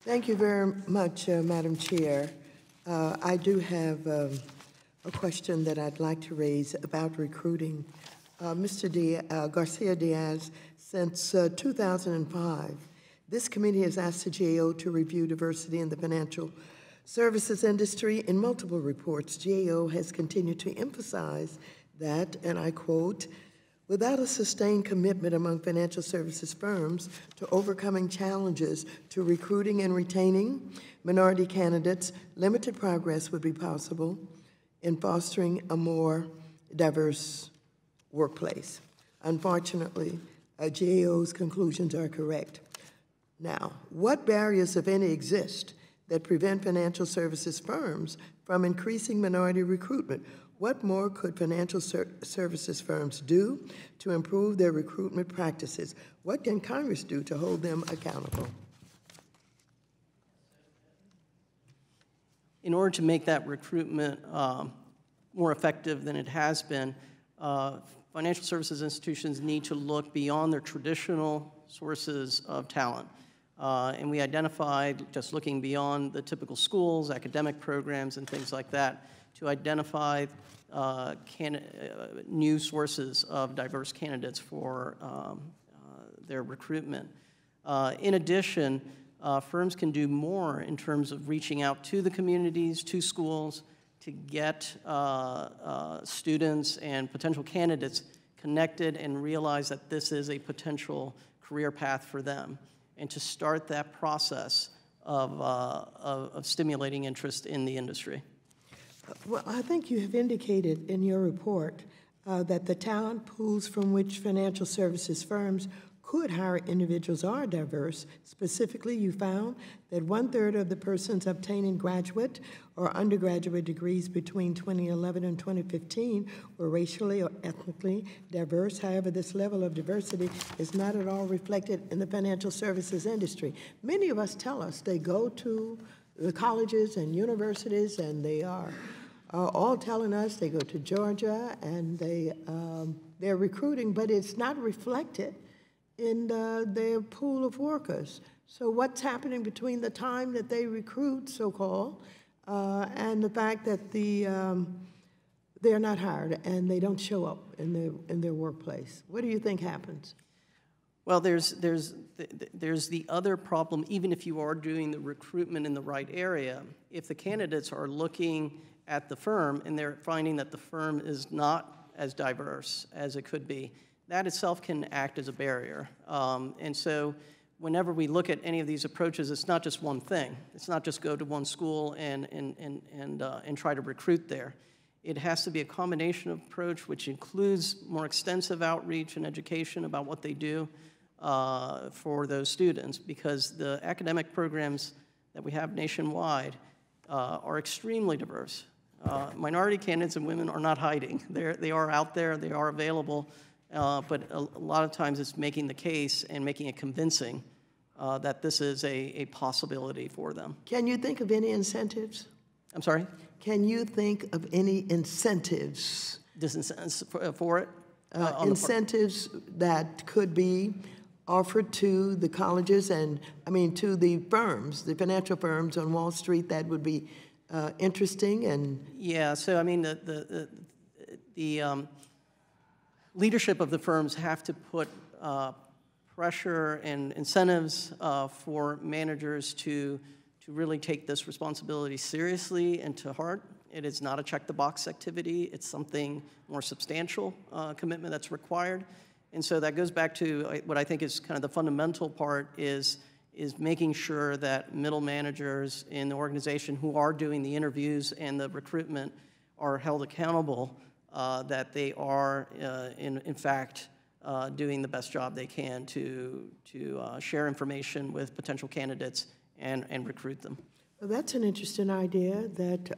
Thank you very much, Madam Chair. I do have a question that I'd like to raise about recruiting. Mr. Garcia-Diaz, since 2005, this committee has asked the GAO to review diversity in the financial services industry. In multiple reports, GAO has continued to emphasize that, and I quote, without a sustained commitment among financial services firms to overcoming challenges to recruiting and retaining minority candidates, limited progress would be possible in fostering a more diverse workplace. Unfortunately, GAO's conclusions are correct. Now, what barriers, if any, exist that prevent financial services firms from increasing minority recruitment? What more could financial services firms do to improve their recruitment practices? What can Congress do to hold them accountable? In order to make that recruitment more effective than it has been, financial services institutions need to look beyond their traditional sources of talent. And we identified, just looking beyond the typical schools, academic programs, and things like that, to identify new sources of diverse candidates for their recruitment. In addition, firms can do more in terms of reaching out to the communities, to schools, to get students and potential candidates connected and realize that this is a potential career path for them, and to start that process of stimulating interest in the industry. Well, I think you have indicated in your report that the talent pools from which financial services firms could hire individuals are diverse. Specifically, you found that 1/3 of the persons obtaining graduate or undergraduate degrees between 2011 and 2015 were racially or ethnically diverse. However, this level of diversity is not at all reflected in the financial services industry. Many of us tell us they go to the colleges and universities, and they are all telling us they go to Georgia and they're recruiting, but it's not reflected in their pool of workers. So what's happening between the time that they recruit, so-called, and the fact that they're not hired and they don't show up in their workplace? What do you think happens? Well, there's the other problem. Even if you are doing the recruitment in the right area, if the candidates are looking at the firm and they're finding that the firm is not as diverse as it could be, that itself can act as a barrier. And so whenever we look at any of these approaches, it's not just one thing. It's not just go to one school and try to recruit there. It has to be a combination of approach, which includes more extensive outreach and education about what they do for those students, because the academic programs that we have nationwide are extremely diverse. Minority candidates and women are not hiding. They are out there, they are available, but a lot of times it's making the case and making it convincing that this is a possibility for them. Can you think of any incentives? I'm sorry? Can you think of any incentives? Disincentives for it? Incentives that could be offered to the colleges and, to the firms, the financial firms on Wall Street that would be interesting and... Yeah, so the leadership of the firms have to put pressure and incentives for managers to really take this responsibility seriously and to heart. It is not a check-the-box activity. It's something more substantial commitment that's required. And so that goes back to what I think is kind of the fundamental part is making sure that middle managers in the organization who are doing the interviews and the recruitment are held accountable, that they are, in fact, doing the best job they can to share information with potential candidates and recruit them. Well, that's an interesting idea, that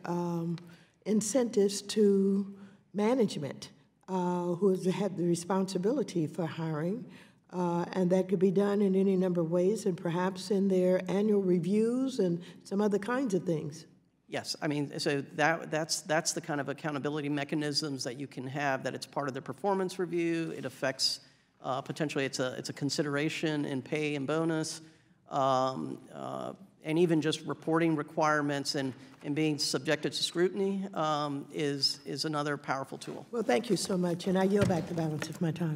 incentives to management who have the responsibility for hiring, and that could be done in any number of ways, and perhaps in their annual reviews and some other kinds of things. Yes, so that's the kind of accountability mechanisms that you can have, that it's part of their performance review. It affects, potentially it's a consideration in pay and bonus, and even just reporting requirements and being subjected to scrutiny is another powerful tool. Well, thank you so much, and I yield back the balance of my time.